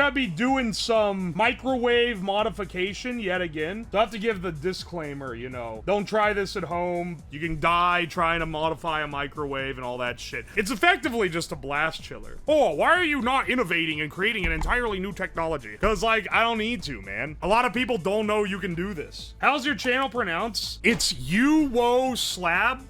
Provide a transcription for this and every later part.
gonna be doing some microwave modification yet again. So I have to give the disclaimer, you know, don't try this at home. You can die trying to modify a microwave and all that shit. It's effectively just a blast chiller. Oh, why are you not innovating and creating an entirely new technology? Because, like, I don't need to, man. A lot of people don't know you can do this. How's your channel pronounced? It's UWO Slab.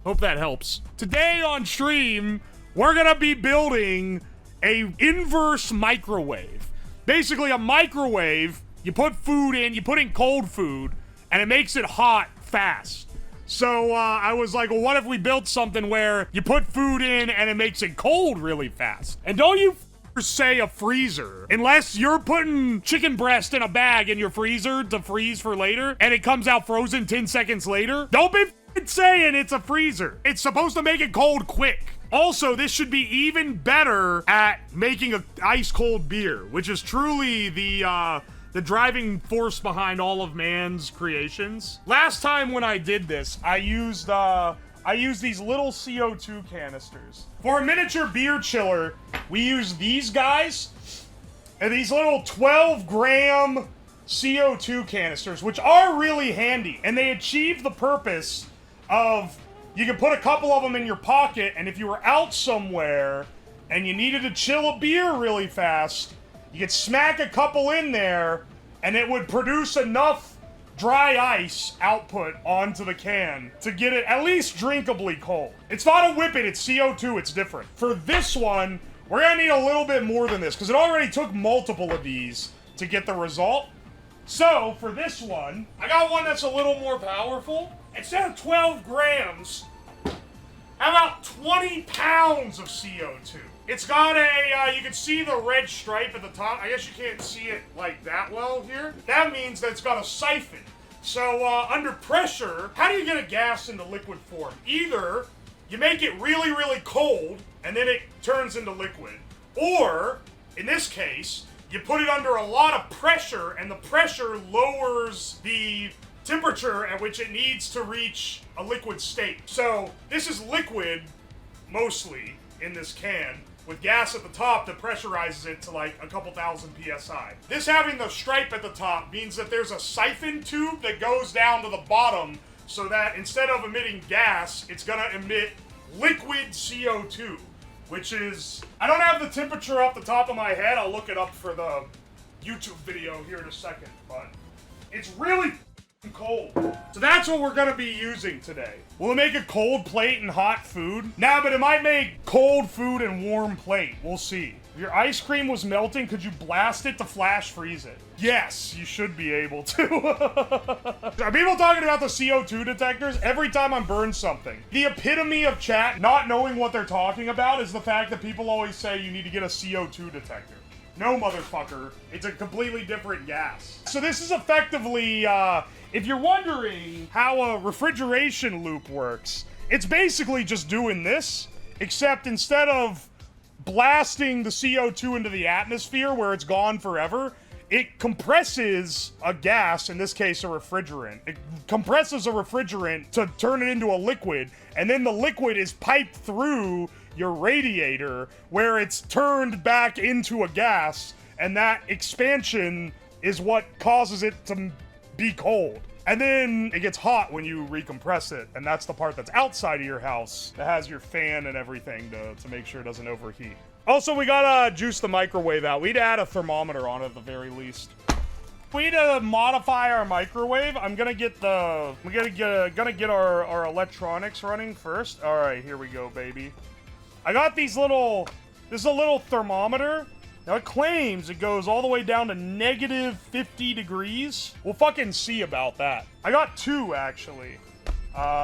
Hope that helps. Today on stream, we're gonna be building a inverse microwave. Basically a microwave, you put food in, you put in cold food, and it makes it hot fast. So I was like, well, what if we built something where you put food in and it makes it cold really fast? And don't you say a freezer, unless you're putting chicken breast in a bag in your freezer to freeze for later, and it comes out frozen 10 seconds later. Don't be saying it's a freezer. It's supposed to make it cold quick. Also, this should be even better at making a ice cold beer, which is truly the driving force behind all of man's creations. Last time when I did this, I used these little CO2 canisters. For a miniature beer chiller, we use these guys and these little 12-gram CO2 canisters, which are really handy, and they achieve the purpose of, you can put a couple of them in your pocket, and if you were out somewhere and you needed to chill a beer really fast, you could smack a couple in there and it would produce enough dry ice output onto the can to get it at least drinkably cold. It's not a whippet, it's CO2, it's different. For this one, we're gonna need a little bit more than this because it already took multiple of these to get the result. So, for this one, I got one that's a little more powerful. Instead of 12 grams, how about 20 pounds of CO2? It's got a, you can see the red stripe at the top. I guess you can't see it like that well here. That means that it's got a siphon. So, under pressure, how do you get a gas into liquid form? Either you make it really, really cold, and then it turns into liquid. Or, in this case, you put it under a lot of pressure, and the pressure lowers the temperature at which it needs to reach a liquid state. So, this is liquid, mostly, in this can, with gas at the top that pressurizes it to like a couple thousand PSI. This having the stripe at the top means that there's a siphon tube that goes down to the bottom so that instead of emitting gas, it's gonna emit liquid CO2, which is, I don't have the temperature off the top of my head. I'll look it up for the YouTube video here in a second, but it's really cold. So that's what we're gonna be using today. Will it make a cold plate and hot food? Nah, but it might make cold food and warm plate. We'll see. If your ice cream was melting, could you blast it to flash freeze it? Yes, you should be able to. Are people talking about the CO2 detectors? Every time I burn something. The epitome of chat not knowing what they're talking about is the fact that people always say you need to get a CO2 detector. No, motherfucker. It's a completely different gas. So this is effectively, if you're wondering how a refrigeration loop works, it's basically just doing this, except instead of blasting the CO2 into the atmosphere where it's gone forever, it compresses a gas, in this case a refrigerant. It compresses a refrigerant to turn it into a liquid, and then the liquid is piped through your radiator where it's turned back into a gas, and that expansion is what causes it to be cold. And then it gets hot when you recompress it, and that's the part that's outside of your house that has your fan and everything to make sure it doesn't overheat. Also, we gotta juice the microwave out. We'd add a thermometer on it at the very least. We need to modify our microwave. I'm gonna get our electronics running first. All right, here we go, baby. I got this is a little thermometer. Now it claims it goes all the way down to negative 50 degrees. We'll fucking see about that. I got two, actually.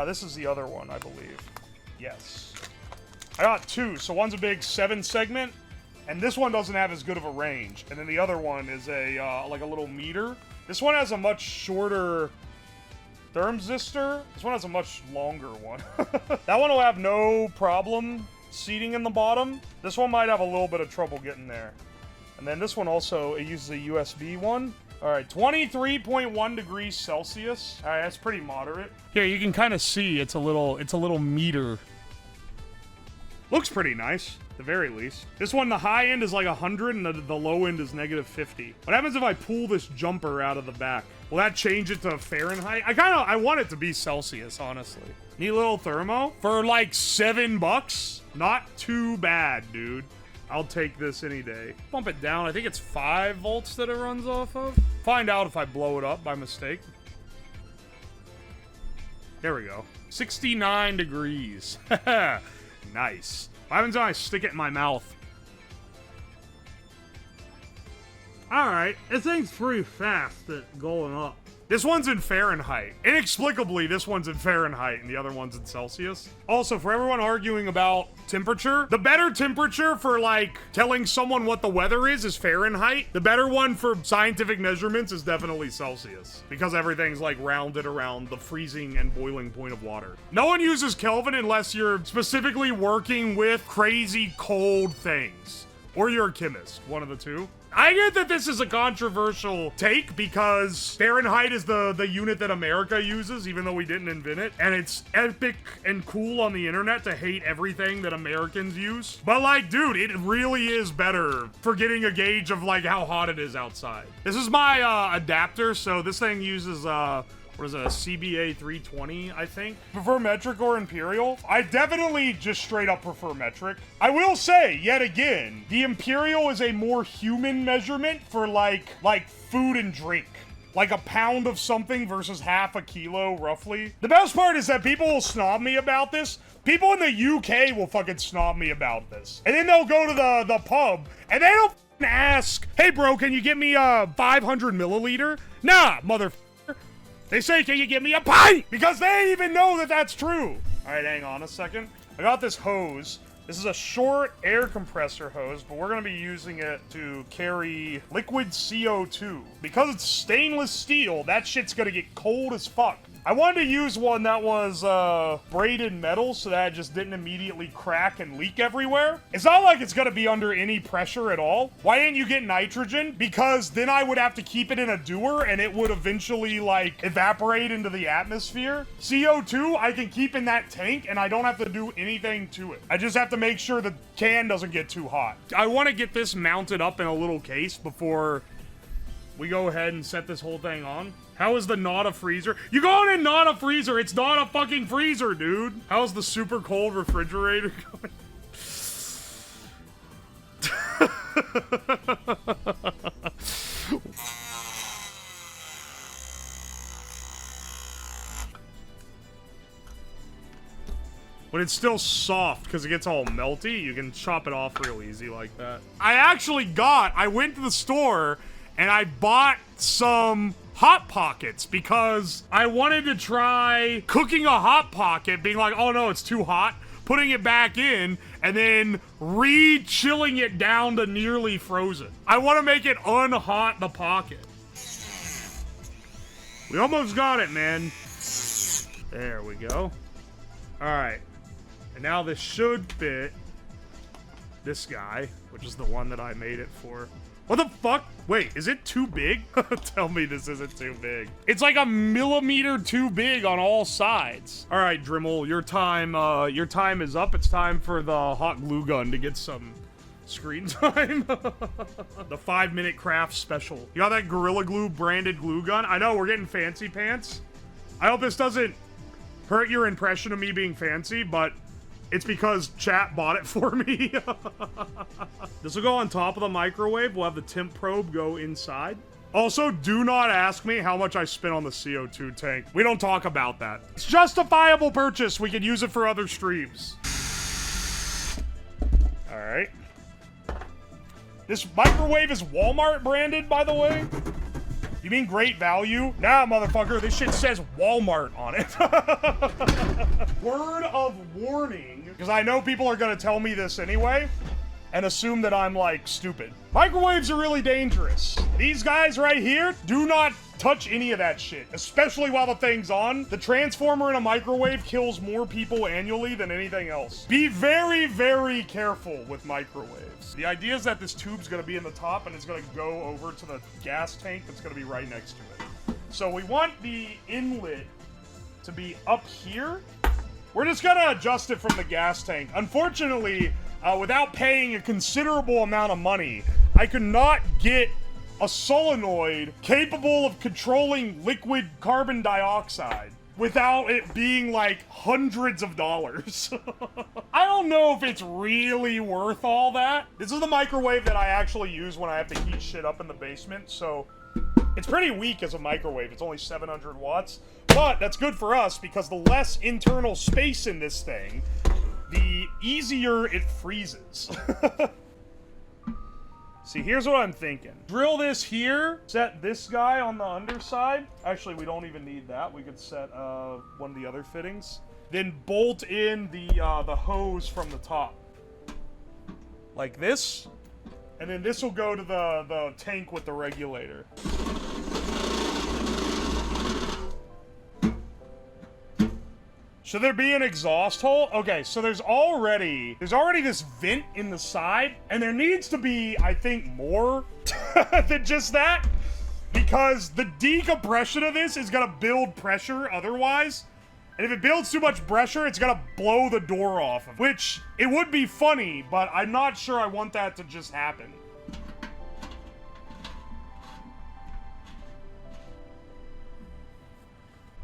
This is the other one, I believe. Yes. I got two, so one's a big 7 segment, and this one doesn't have as good of a range. And then the other one is a, like a little meter. This one has a much shorter thermistor. This one has a much longer one. That one will have no problem seating in the bottom. This one might have a little bit of trouble getting there. And then this one also, it uses a USB one. All right, 23.1 degrees Celsius. All right, that's pretty moderate. Here, you can kind of see it's a little meter. Looks pretty nice. at the very least. This one, the high end is like 100 and the low end is negative 50. What happens if I pull this jumper out of the back? Will that change it to Fahrenheit? I want it to be Celsius, honestly. Neat little thermo for like $7. Not too bad, dude. I'll take this any day. Bump it down. I think it's 5 volts that it runs off of. Find out if I blow it up by mistake. There we go. 69 degrees. Nice. What happens when I stick it in my mouth? Alright, this thing's pretty fast at going up. This one's in Fahrenheit. Inexplicably, this one's in Fahrenheit and the other one's in Celsius. Also, for everyone arguing about temperature, the better temperature for, like, telling someone what the weather is Fahrenheit. The better one for scientific measurements is definitely Celsius, because everything's, like, rounded around the freezing and boiling point of water. No one uses Kelvin unless you're specifically working with crazy cold things. Or you're a chemist, one of the two. I get that this is a controversial take because Fahrenheit is the unit that America uses, even though we didn't invent it. And it's epic and cool on the internet to hate everything that Americans use. But like, dude, it really is better for getting a gauge of like how hot it is outside. This is my adapter, so this thing uses what is it, a CBA 320, I think? Prefer metric or imperial? I definitely just straight up prefer metric. I will say, yet again, the imperial is a more human measurement for like food and drink. Like a pound of something versus half a kilo, roughly. The best part is that people will snob me about this. People in the UK will fucking snob me about this. And then they'll go to the pub, and they don't ask, hey bro, can you get me a 500 milliliter? Nah, motherfucker. They say, can you give me a pint? Because they even know that that's true. All right, hang on a second. I got this hose. This is a short air compressor hose, but we're gonna be using it to carry liquid CO2. Because it's stainless steel, that shit's gonna get cold as fuck. I wanted to use one that was braided metal so that it just didn't immediately crack and leak everywhere. It's not like it's gonna be under any pressure at all. Why didn't you get nitrogen? Because then I would have to keep it in a dewar and it would eventually like evaporate into the atmosphere. CO2 I can keep in that tank and I don't have to do anything to it. I just have to make sure the can doesn't get too hot. I want to get this mounted up in a little case before we go ahead and set this whole thing on. How is the not a freezer? You going in not a freezer? It's not a fucking freezer, dude. How's the super cold refrigerator going? But it's still soft because it gets all melty. You can chop it off real easy like that. I went to the store and I bought some Hot Pockets because I wanted to try cooking a Hot Pocket, being like, oh no, it's too hot, putting it back in, and then re-chilling it down to nearly frozen. I want to make it unhot the pocket. We almost got it, man. There we go. All right. And now this should fit this guy, which is the one that I made it for. What the fuck? Wait, is it too big? Tell me this isn't too big. It's like a millimeter too big on all sides. All right, Dremel, your time is up. It's time for the hot glue gun to get some screen time. The 5-minute craft special. You got that Gorilla Glue branded glue gun? I know, we're getting fancy pants. I hope this doesn't hurt your impression of me being fancy, but it's because chat bought it for me. This will go on top of the microwave. We'll have the temp probe go inside. Also, do not ask me how much I spent on the CO2 tank. We don't talk about that. It's justifiable purchase. We could use it for other streams. All right. This microwave is Walmart branded, by the way. You mean great value? Nah, motherfucker, this shit says Walmart on it. Word of warning, because I know people are gonna tell me this anyway, and assume that I'm, like, stupid. Microwaves are really dangerous. These guys right here, do not touch any of that shit, especially while the thing's on. The transformer in a microwave kills more people annually than anything else. Be very, very careful with microwaves. The idea is that this tube's gonna be in the top and it's gonna go over to the gas tank that's gonna be right next to it. So we want the inlet to be up here. We're just gonna adjust it from the gas tank. Unfortunately, without paying a considerable amount of money, I could not get a solenoid capable of controlling liquid carbon dioxide without it being like hundreds of dollars. I don't know if it's really worth all that. This is the microwave that I actually use when I have to heat shit up in the basement, so it's pretty weak as a microwave. It's only 700 watts, but that's good for us because the less internal space in this thing, the easier it freezes. See, here's what I'm thinking. Drill this here, set this guy on the underside. Actually, we don't even need that. We could set one of the other fittings. Then bolt in the hose from the top. Like this. And then this will go to the tank with the regulator. Should there be an exhaust hole? Okay, so there's already this vent in the side, and there needs to be, I think, more than just that, because the decompression of this is gonna build pressure otherwise, and if it builds too much pressure, it's gonna blow the door off, which, it would be funny, but I'm not sure I want that to just happen.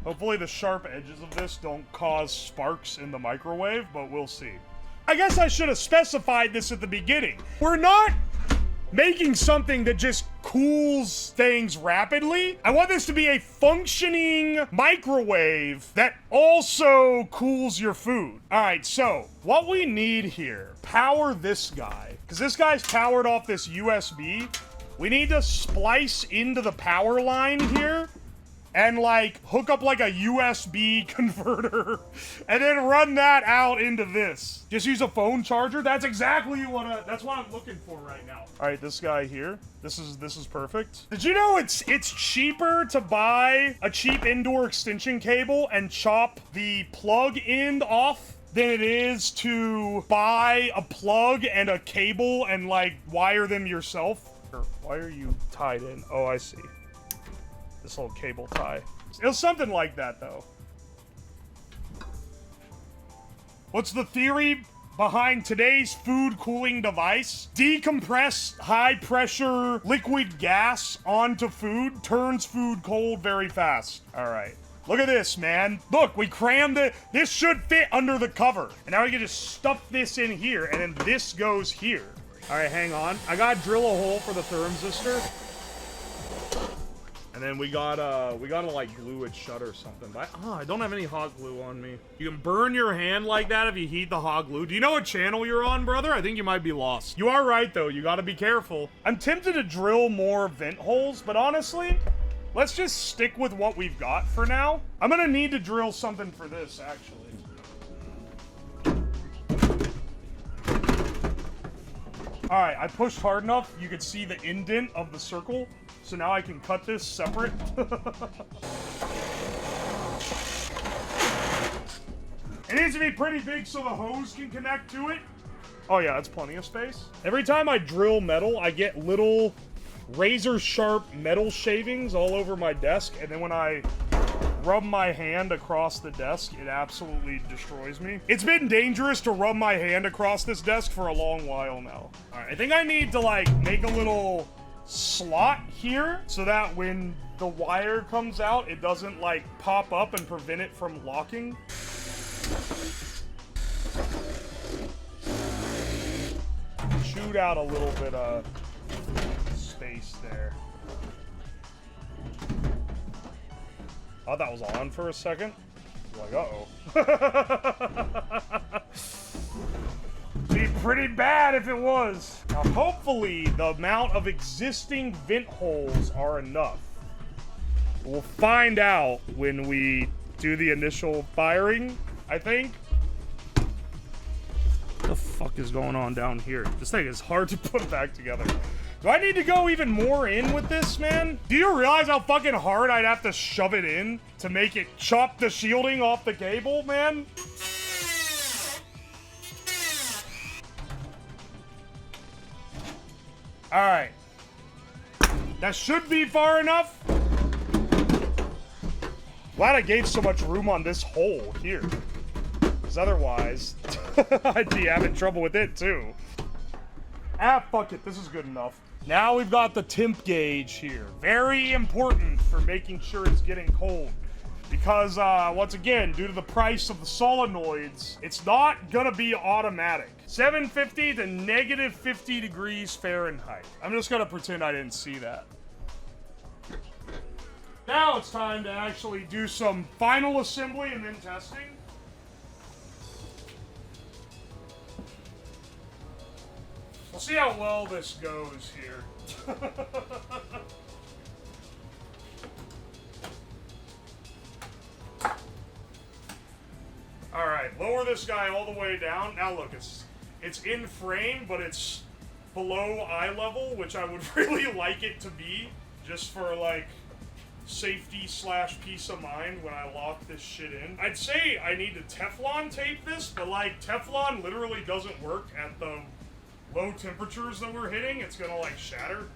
Hopefully the sharp edges of this don't cause sparks in the microwave, but we'll see. I guess I should have specified this at the beginning. We're not making something that just cools things rapidly. I want this to be a functioning microwave that also cools your food. All right, so what we need here, power this guy, because this guy's powered off this USB. We need to splice into the power line here and like hook up like a USB converter and then run that out into this. Just use a phone charger. That's exactly that's what I'm looking for right now. All right, this guy here. This is perfect. Did you know it's cheaper to buy a cheap indoor extension cable and chop the plug end off than it is to buy a plug and a cable and like wire them yourself? Why are you tied in? Oh, I see. This little cable tie. It was something like that, though. What's the theory behind today's food cooling device? Decompress high-pressure liquid gas onto food turns food cold very fast. All right. Look at this, man. Look, we crammed it. This should fit under the cover. And now we can just stuff this in here, and then this goes here. All right, hang on. I gotta drill a hole for the thermistor. And then we gotta like glue it shut or something. But I don't have any hot glue on me. You can burn your hand like that if you heat the hot glue. Do you know what channel you're on, brother? I think you might be lost. You are right, though. You gotta be careful. I'm tempted to drill more vent holes, but honestly, let's just stick with what we've got for now. I'm gonna need to drill something for this, actually. All right, I pushed hard enough. You could see the indent of the circle. So now I can cut this separate. It needs to be pretty big so the hose can connect to it. Oh yeah, that's plenty of space. Every time I drill metal, I get little razor sharp metal shavings all over my desk. And then when I rub my hand across the desk, it absolutely destroys me. It's been dangerous to rub my hand across this desk for a long while now. All right, I think I need to like make a little slot here so that when the wire comes out, it doesn't like pop up and prevent it from locking. Shoot out a little bit of space there. Oh, that was on for a second. Like, uh-oh. Be pretty bad if it was. Now, hopefully, the amount of existing vent holes are enough. We'll find out when we do the initial firing, I think. What the fuck is going on down here? This thing is hard to put back together. Do I need to go even more in with this, man? Do you realize how fucking hard I'd have to shove it in to make it chop the shielding off the cable, man? All right. That should be far enough. Glad I gave so much room on this hole here. Because otherwise... I'd be having trouble with it too. Ah, fuck it, this is good enough. Now we've got the temp gauge here. Very important for making sure it's getting cold. Because, once again, due to the price of the solenoids, it's not gonna be automatic. 750 to negative 50 degrees Fahrenheit. I'm just gonna pretend I didn't see that. Now it's time to actually do some final assembly and then testing. We'll see how well this goes here. Alright, lower this guy all the way down. Now look, it's in frame, but it's below eye level, which I would really like it to be, just for, like, safety / peace of mind when I lock this shit in. I'd say I need to Teflon tape this, but, like, Teflon literally doesn't work at the low temperatures that we're hitting. It's gonna, like, shatter.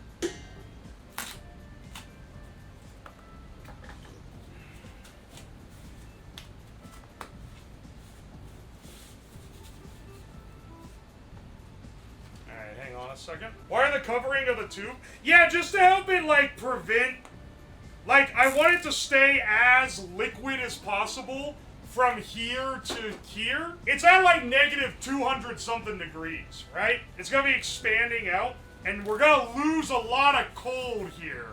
Second. Why the covering of the tube? Yeah, just to help it, like, prevent... Like, I want it to stay as liquid as possible from here to here. It's at, like, negative 200 something degrees, right? It's gonna be expanding out, and we're gonna lose a lot of cold here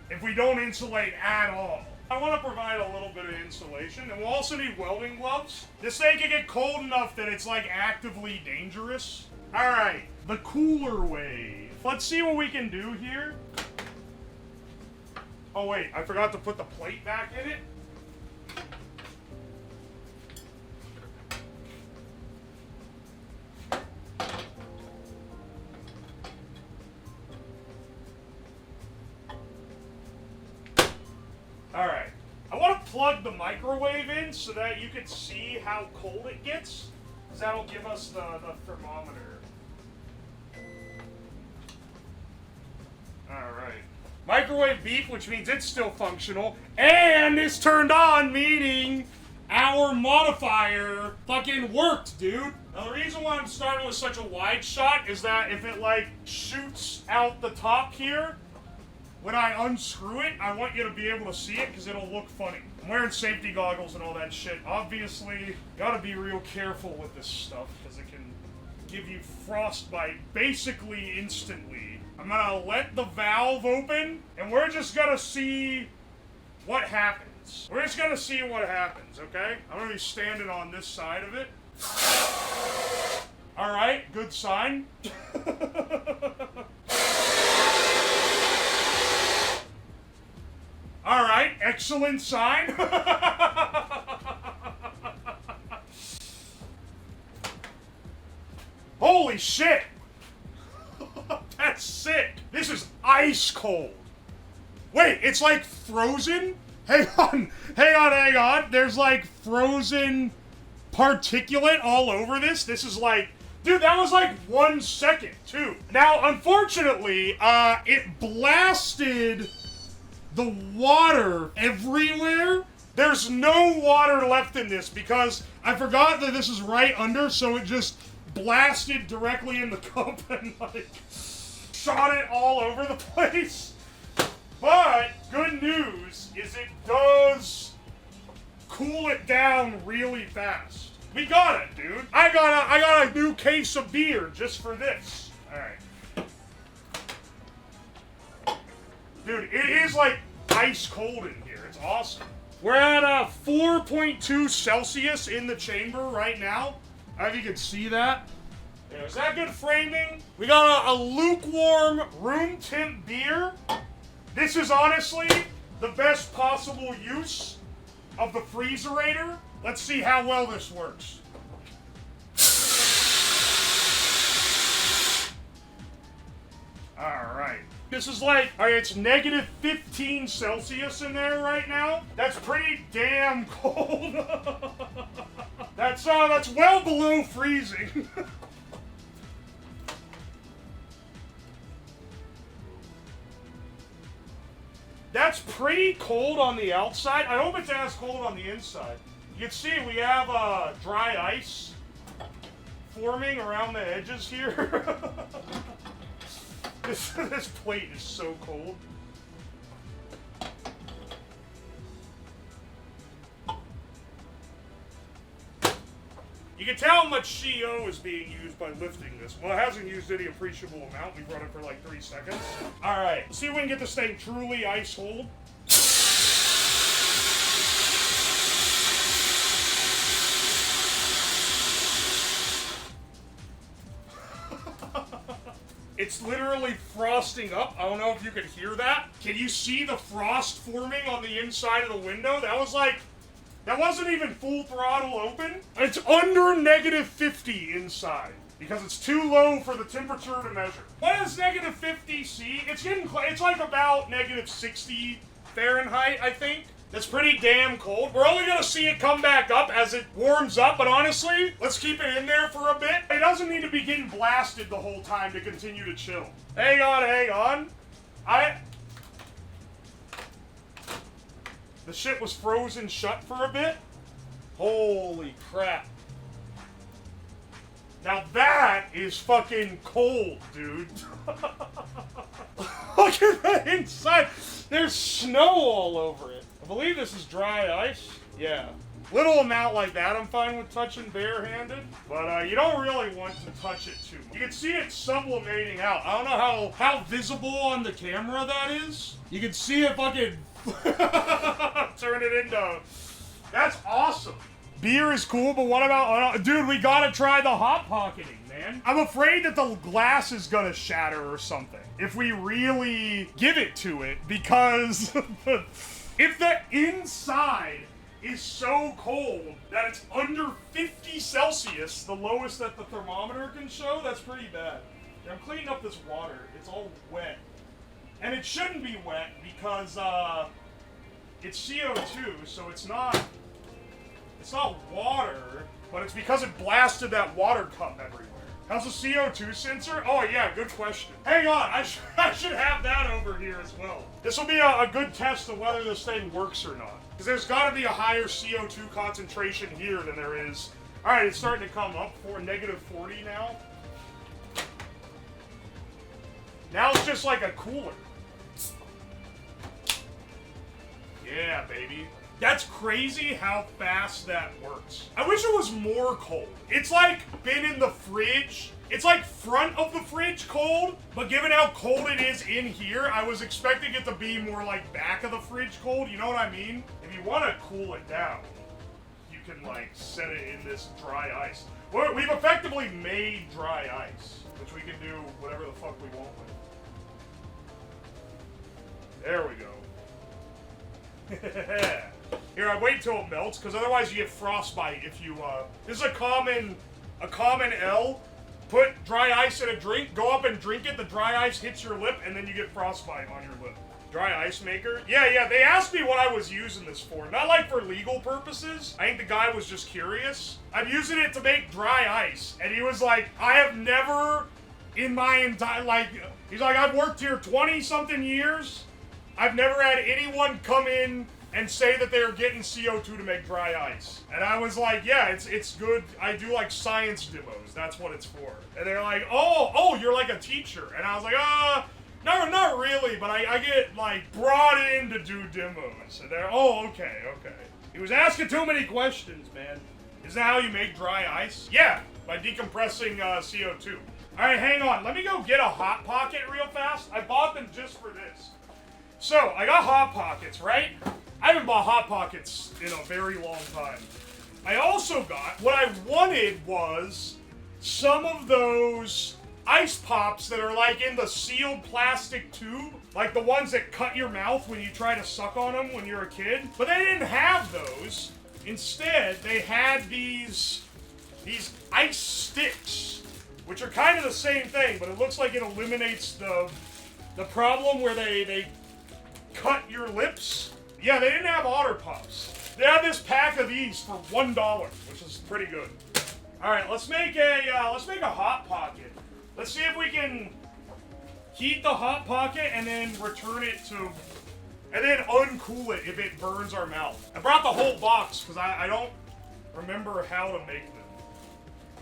if we don't insulate at all. I want to provide a little bit of insulation, and we'll also need welding gloves. This thing can get cold enough that it's, like, actively dangerous. Alright, the cooler wave. Let's see what we can do here. Oh wait, I forgot to put the plate back in it. Alright, I want to plug the microwave in so that you can see how cold it gets, because that'll give us the thermometer. Alright. Microwave beep, which means it's still functional, and it's turned on, meaning our modifier fucking worked, dude. Now, the reason why I'm starting with such a wide shot is that if it, like, shoots out the top here, when I unscrew it, I want you to be able to see it, because it'll look funny. I'm wearing safety goggles and all that shit. Obviously, gotta be real careful with this stuff, because it can give you frostbite basically instantly. I'm gonna let the valve open, and we're just gonna see what happens. We're just gonna see what happens, okay? I'm gonna be standing on this side of it. Alright, good sign. Alright, excellent sign. Holy shit! That's sick! This is ice cold! Wait, it's like frozen? Hang on! There's like frozen particulate all over this? This is like... Dude, that was like 1 second, too. Now, unfortunately, it blasted the water everywhere. There's no water left in this because I forgot that this is right under, so it just blasted directly in the cup and, like, shot it all over the place. But, good news is it does cool it down really fast. We got it, dude. I got a new case of beer just for this. Alright. Dude, it is like ice cold in here. It's awesome. We're at 4.2 Celsius in the chamber right now. I don't know if you can see that. Yeah, is that good framing? We got a lukewarm room temp beer. This is honestly the best possible use of the freezerator. Let's see how well this works. Alright. This is like, alright, it's negative 15 Celsius in there right now. That's pretty damn cold. That's well below freezing. That's pretty cold on the outside. I hope it's as cold on the inside. You can see we have dry ice forming around the edges here. This plate is so cold. You can tell how much CO is being used by lifting this. Well, it hasn't used any appreciable amount. We've run it for like 3 seconds. All right, let's see if we can get this thing truly ice cold. It's literally frosting up. I don't know if you could hear that. Can you see the frost forming on the inside of the window? That was like, that wasn't even full throttle open. It's under -50 inside because it's too low for the temperature to measure. What is -50 C? It's getting, it's like about -60 Fahrenheit, I think. That's pretty damn cold. We're only gonna see it come back up as it warms up, but honestly, let's keep it in there for a bit. It doesn't need to be getting blasted the whole time to continue to chill. Hang on. The shit was frozen shut for a bit. Holy crap. Now that is fucking cold, dude. Look at the inside. There's snow all over it. I believe this is dry ice. Yeah. Little amount like that I'm fine with touching barehanded, but you don't really want to touch it too much. You can see it sublimating out. I don't know how visible on the camera that is. You can see it fucking turn it into... That's awesome. Beer is cool, but what about... dude, we gotta try the hot pocketing, man. I'm afraid that the glass is gonna shatter or something if we really give it to it, because if the inside is so cold that it's under 50 Celsius, the lowest that the thermometer can show, that's pretty bad. I'm cleaning up this water. It's all wet. And it shouldn't be wet because it's CO2, so it's not water, but it's because it blasted that water cup everywhere. How's the CO2 sensor? Oh yeah, good question. Hang on, I should have that over here as well. This will be a good test of whether this thing works or not. Because there's got to be a higher CO2 concentration here than there is. Alright, it's starting to come up for -40 now. Now it's just like a cooler. Yeah, baby. That's crazy how fast that works. I wish it was more cold. It's like been in the fridge. It's like front of the fridge cold, but given how cold it is in here, I was expecting it to be more like back of the fridge cold. You know what I mean? If you want to cool it down, you can like set it in this dry ice. We've effectively made dry ice, which we can do whatever the fuck we want with. There we go. Here, I wait till it melts, because otherwise you get frostbite if you, this is a common L. Put dry ice in a drink, go up and drink it, the dry ice hits your lip, and then you get frostbite on your lip. Dry ice maker? Yeah, they asked me what I was using this for. Not like for legal purposes. I think the guy was just curious. I'm using it to make dry ice, and he was like, I have never in my entire, like, he's like, I've worked here 20-something years. I've never had anyone come in and say that they're getting CO2 to make dry ice. And I was like, yeah, it's good. I do like science demos. That's what it's for. And they're like, oh, you're like a teacher. And I was like, no, not really, but I get like brought in to do demos. And they're, oh, okay. He was asking too many questions, man. Is that how you make dry ice? Yeah, by decompressing CO2. All right, hang on. Let me go get a Hot Pocket real fast. I bought them just for this. So, I got Hot Pockets, right? I haven't bought Hot Pockets in a very long time. I also got, what I wanted was some of those ice pops that are like in the sealed plastic tube. Like the ones that cut your mouth when you try to suck on them when you're a kid. But they didn't have those. Instead, they had these ice sticks, which are kind of the same thing, but it looks like it eliminates the problem where they cut your lips. Yeah, they didn't have Otter Pops. They had this pack of these for $1, which is pretty good. All right, let's make a Hot Pocket. Let's see if we can heat the Hot Pocket and then return it to, and then uncool it if it burns our mouth. I brought the whole box because I don't remember how to make them.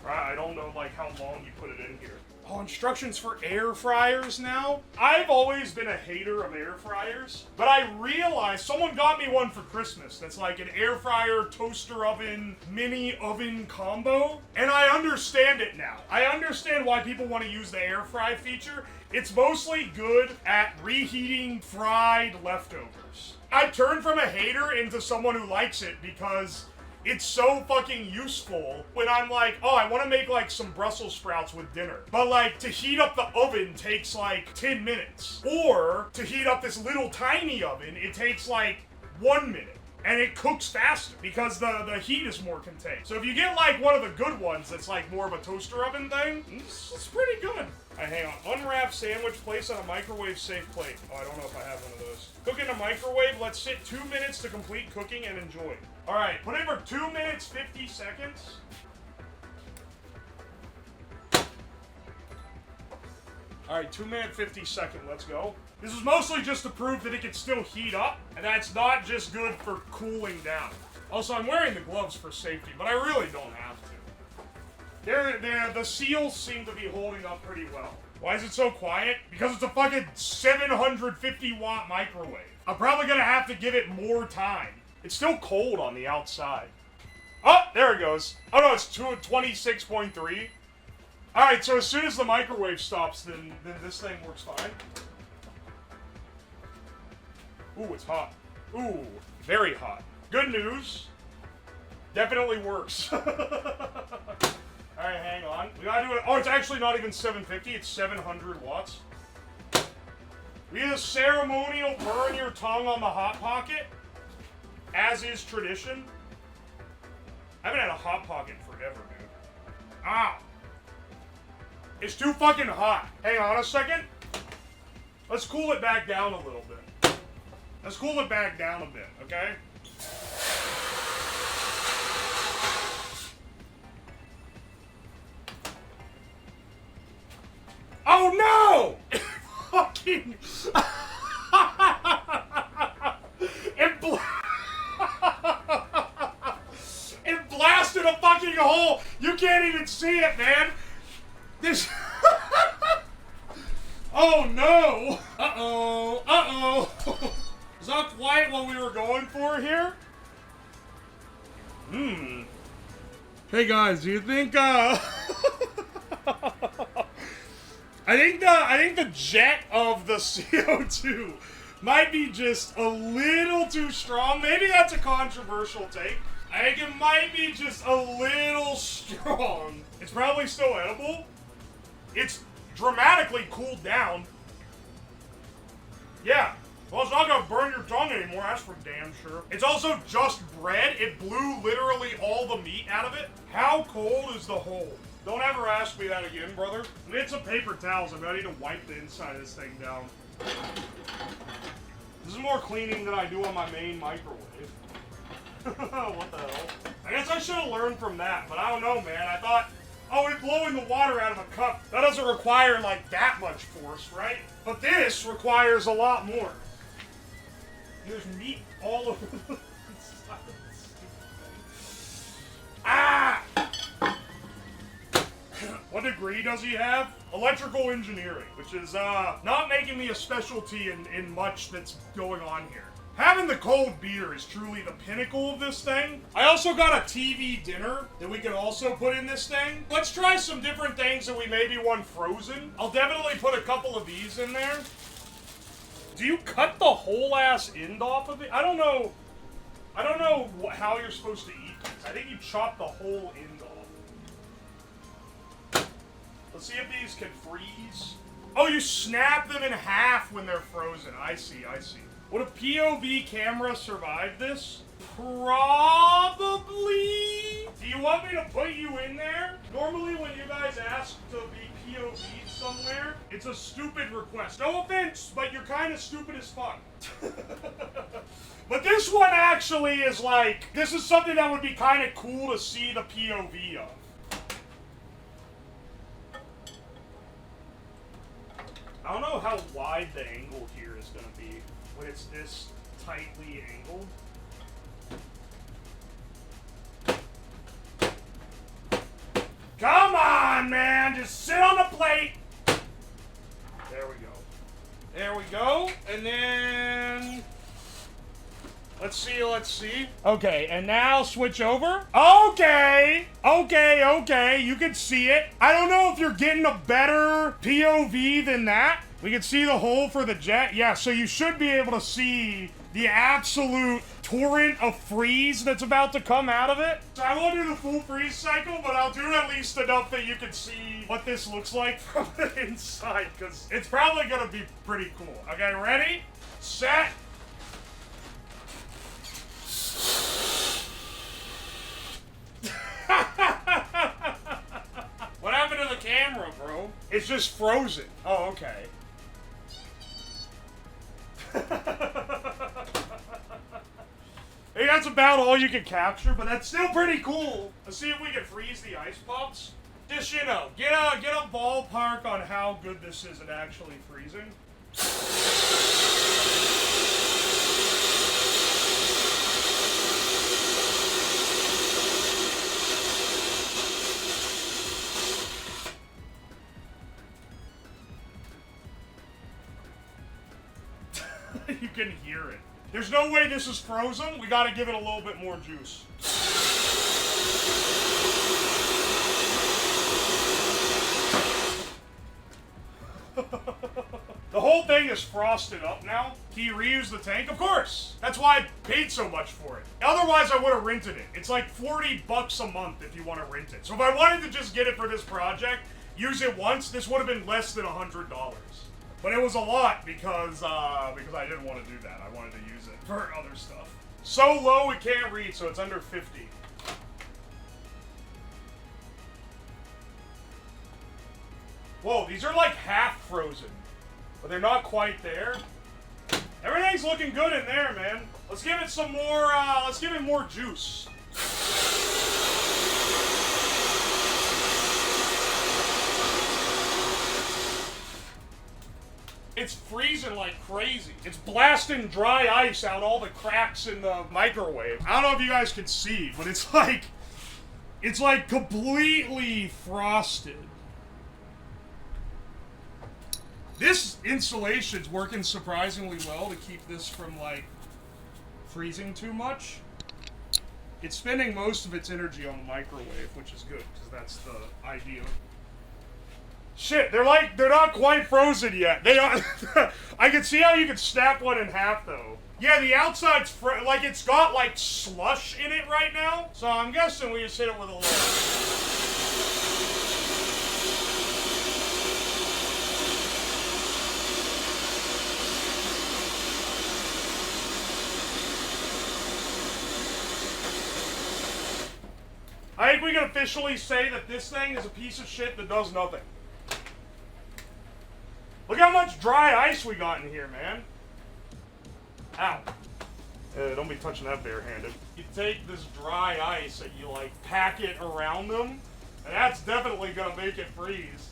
I don't know, like, how long you put it in here. Oh, instructions for air fryers now? I've always been a hater of air fryers, but I realized someone got me one for Christmas that's like an air fryer, toaster oven, mini oven combo, and I understand it now. I understand why people want to use the air fry feature. It's mostly good at reheating fried leftovers. I turned from a hater into someone who likes it because it's so fucking useful when I'm like, oh, I want to make like some Brussels sprouts with dinner. But like to heat up the oven takes like 10 minutes. Or to heat up this little tiny oven, it takes like 1 minute. And it cooks faster because the heat is more contained. So if you get like one of the good ones that's like more of a toaster oven thing, it's pretty good. Alright, hang on. Unwrap sandwich, place on a microwave safe plate. Oh, I don't know if I have one of those. Cook in a microwave, let sit 2 minutes to complete cooking and enjoy. Alright, put it for 2 minutes, 50 seconds. Alright, 2 minute, 50 second, let's go. This is mostly just to prove that it can still heat up, and that's not just good for cooling down. Also, I'm wearing the gloves for safety, but I really don't have to. The seals seem to be holding up pretty well. Why is it so quiet? Because it's a fucking 750 watt microwave. I'm probably gonna have to give it more time. It's still cold on the outside. Oh, there it goes. Oh no, it's 26.3. Alright, so as soon as the microwave stops, then this thing works fine. Ooh, it's hot. Ooh, very hot. Good news. Definitely works. Alright, hang on. We gotta do it. Oh, it's actually not even 750, it's 700 watts. We have a ceremonial burn your tongue on the Hot Pocket, as is tradition. I haven't had a Hot Pocket forever, dude. Ah! It's too fucking hot. Hang on a second. Let's cool it back down a little bit. Let's cool it back down a bit, okay? Oh no! Fucking... It blasted a fucking hole! You can't even see it, man! This... Oh no! Uh-oh! Uh-oh! Is that quite what we were going for here? Hey guys, do you think, I think the jet of the CO2 might be just a little too strong. Maybe that's a controversial take. I think it might be just a little strong. It's probably still edible. It's dramatically cooled down. Yeah. Well, it's not gonna burn your tongue anymore, that's for damn sure. It's also just bread. It blew literally all the meat out of it. How cold is the hole? Don't ever ask me that again, brother. I need some paper towels. I'm ready to wipe the inside of this thing down. This is more cleaning than I do on my main microwave. What the hell? I guess I should have learned from that, but I don't know, man. I thought, oh, we're blowing the water out of a cup. That doesn't require, like, that much force, right? But this requires a lot more. There's meat all over the inside of this thing. Ah! What degree does he have? Electrical engineering, which is, not making me a specialty in much that's going on here. Having the cold beer is truly the pinnacle of this thing. I also got a TV dinner that we can also put in this thing. Let's try some different things that we maybe want frozen. I'll definitely put a couple of these in there. Do you cut the whole ass end off of it? I don't know how you're supposed to eat this. I think you chop the whole end off. Let's see if these can freeze. Oh, you snap them in half when they're frozen. I see, I see. Would a POV camera survive this? Probably. Do you want me to put you in there? Normally when you guys ask to be POV'd somewhere, it's a stupid request. No offense, but you're kind of stupid as fuck. But this one actually is like, this is something that would be kind of cool to see the POV of. I don't know how wide the angle here is going to be when it's this tightly angled. God! man. Just sit on the plate. There we go. There we go. And then... Let's see, let's see. Okay, and now switch over. Okay, you can see it. I don't know if you're getting a better POV than that. We can see the hole for the jet. Yeah, so you should be able to see the absolute torrent of freeze that's about to come out of it. So I won't do the full freeze cycle, but I'll do at least enough that you can see what this looks like from the inside, because it's probably gonna be pretty cool. Okay, ready, set. What happened to the camera, bro? It's just frozen. Oh, okay. Hey, that's about all you can capture, but that's still pretty cool. Let's see if we can freeze the ice pops. Just, you know, get a ballpark on how good this is at actually freezing. You can hear it. There's no way this is frozen. We gotta give it a little bit more juice. The whole thing is frosted up now. Can you reuse the tank? Of course. That's why I paid so much for it. Otherwise, I would have rented it. It's like 40 bucks a month if you want to rent it. So if I wanted to just get it for this project, use it once, this would have been less than $100. But it was a lot because I didn't want to do that. I wanted to use it for other stuff. So low it can't read, so it's under 50. Whoa, these are like half frozen, but they're not quite there. Everything's looking good in there, man. Let's give it some more, let's give it more juice. It's freezing like crazy. It's blasting dry ice out all the cracks in the microwave. I don't know if you guys can see, but it's like completely frosted. This insulation's working surprisingly well to keep this from like freezing too much. It's spending most of its energy on the microwave, which is good, because that's the idea. Shit, they're not quite frozen yet. They are. I can see how you could snap one in half, though. Yeah, the outside's like it's got like slush in it right now. So I'm guessing we just hit it with a little. I think we can officially say that this thing is a piece of shit that does nothing. Look how much dry ice we got in here, man. Ow. Don't be touching that barehanded. You take this dry ice and you, like, pack it around them, and that's definitely gonna make it freeze.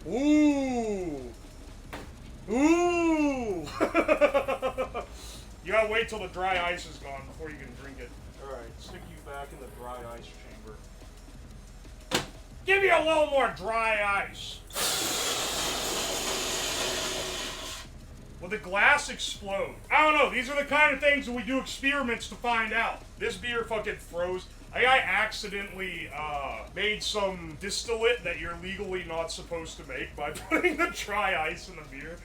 Ooh. Ooh. You gotta wait till the dry ice is gone before you can drink it. Alright, stick you back in the dry ice chamber. Give me a little more dry ice. Will the glass explode? I don't know. These are the kind of things that we do experiments to find out. This beer fucking froze. I accidentally made some distillate that you're legally not supposed to make by putting the dry ice in the beer.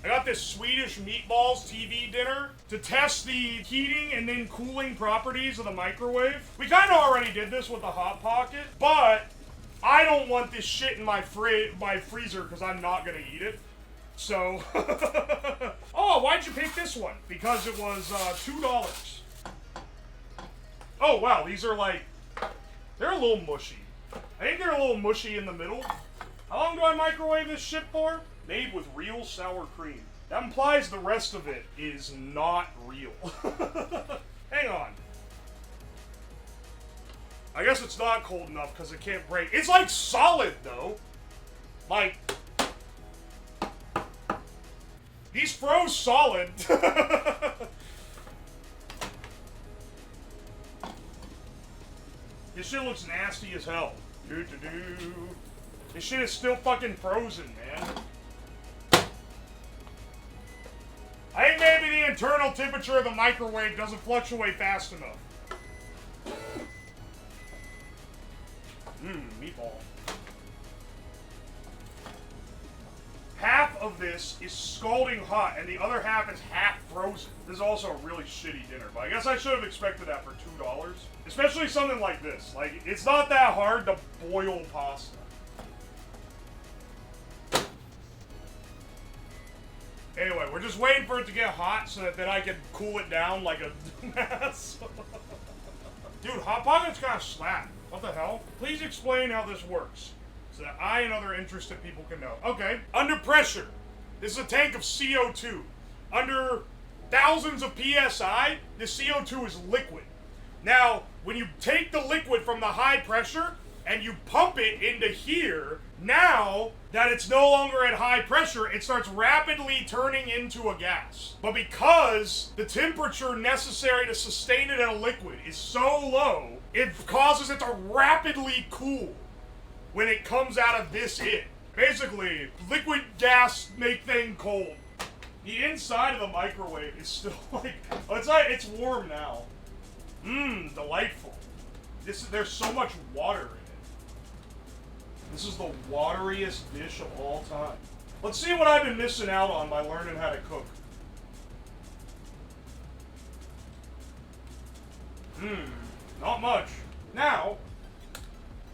I got this Swedish meatballs TV dinner to test the heating and then cooling properties of the microwave. We kind of already did this with the Hot Pocket, but I don't want this shit in my freezer because I'm not going to eat it. So, oh, why'd you pick this one? Because it was $2. Oh, wow, these are like, they're a little mushy. I think they're a little mushy in the middle. How long do I microwave this shit for? Made with real sour cream. That implies the rest of it is not real. Hang on. I guess it's not cold enough because it can't break. It's like solid though. Like, these froze solid. This shit looks nasty as hell. This shit is still fucking frozen, man. I think maybe the internal temperature of the microwave doesn't fluctuate fast enough. Meatball. Half of this is scalding hot, and the other half is half frozen. This is also a really shitty dinner, but I guess I should have expected that for $2. Especially something like this. Like, it's not that hard to boil pasta. Anyway, we're just waiting for it to get hot so that then I can cool it down like a dumbass. Dude, Hot Pocket's kind of slap. What the hell? Please explain how this works so that I and other interested people can know. Okay. Under pressure. This is a tank of CO2. Under thousands of PSI, the CO2 is liquid. Now, when you take the liquid from the high pressure and you pump it into here, now that it's no longer at high pressure, it starts rapidly turning into a gas. But because the temperature necessary to sustain it in a liquid is so low, it causes it to rapidly cool when it comes out of this in. Basically, liquid gas make thing cold. The inside of the microwave is still like, it's warm now. Delightful. There's so much water in it. This is the wateriest dish of all time. Let's see what I've been missing out on by learning how to cook. Not much. Now,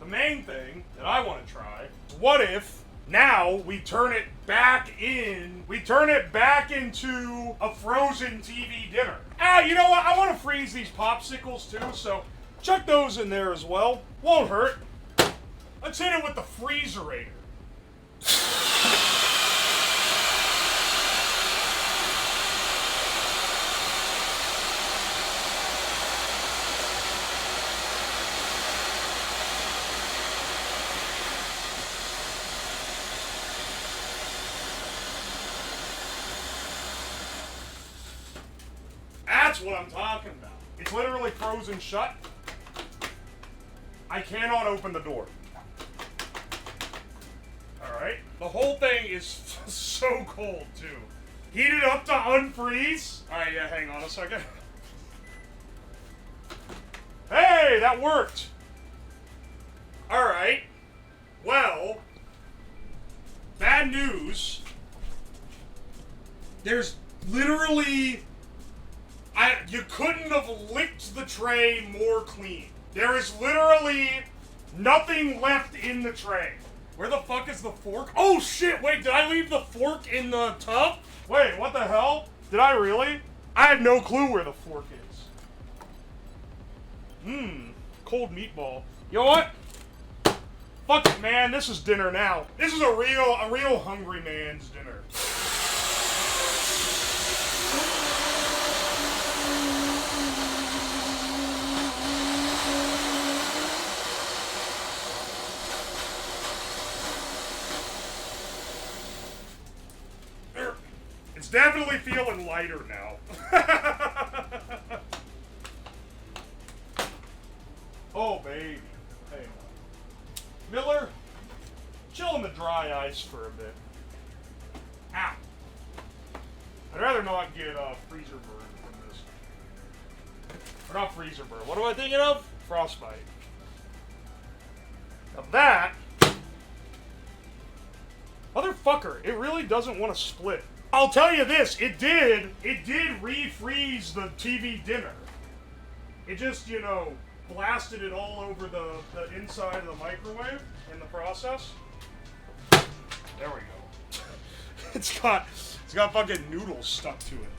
the main thing that I want to try is what if now we turn it back into a frozen TV dinner. You know what? I want to freeze these popsicles too, so chuck those in there as well. Won't hurt. Let's hit it with the freezerator. That's what I'm talking about. It's literally frozen shut. I cannot open the door. Alright. The whole thing is so cold, too. Heat it up to unfreeze. Alright, yeah, hang on a second. Hey, that worked. Alright. Well, bad news. There's literally... you couldn't have licked the tray more clean. There is literally nothing left in the tray. Where the fuck is the fork? Oh shit, wait, did I leave the fork in the tub? Wait, what the hell? Did I really? I have no clue where the fork is. Cold meatball. You know what? Fuck it, man, this is dinner now. This is a real hungry man's dinner. It's definitely feeling lighter now. Oh, baby. Hey, Miller, chill in the dry ice for a bit. Ow. I'd rather not get freezer burn from this. Or not freezer burn. What am I thinking of? Frostbite. Now that... Motherfucker, it really doesn't want to split. I'll tell you this, it did refreeze the TV dinner. It just, you know, blasted it all over the inside of the microwave in the process. There we go. It's got fucking noodles stuck to it.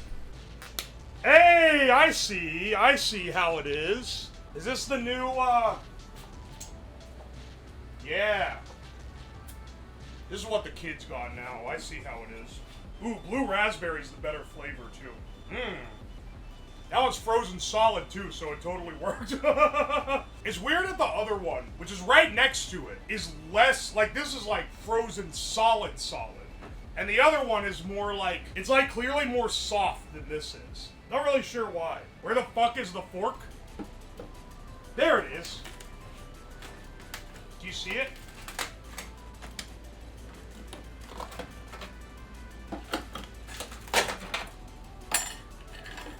Hey, I see how it is. Is this the new, yeah. This is what the kids got now. I see how it is. Ooh, blue raspberry's the better flavor, too. Now it's frozen solid, too, so it totally worked. It's weird that the other one, which is right next to it, is less, like, this is, like, frozen solid. And the other one is more, like, it's, like, clearly more soft than this is. Not really sure why. Where the fuck is the fork? There it is. Do you see it?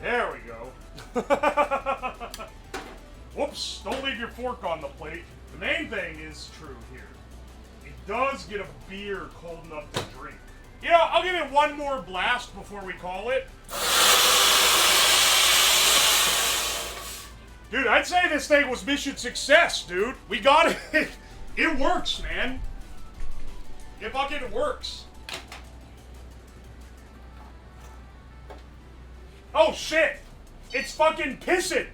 There we go. Whoops, don't leave your fork on the plate. The main thing is true here. It does get a beer cold enough to drink. You know, I'll give it one more blast before we call it. Dude, I'd say this thing was mission success, dude. We got it. It works, man. It fucking works. Oh, shit. It's fucking pissing.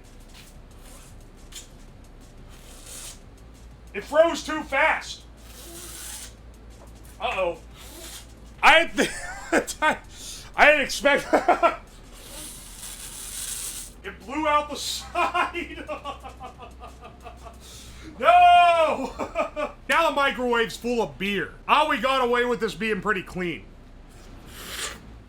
It froze too fast. Uh-oh. I didn't expect... It blew out the side. No! Now the microwave's full of beer. Oh, we got away with this being pretty clean.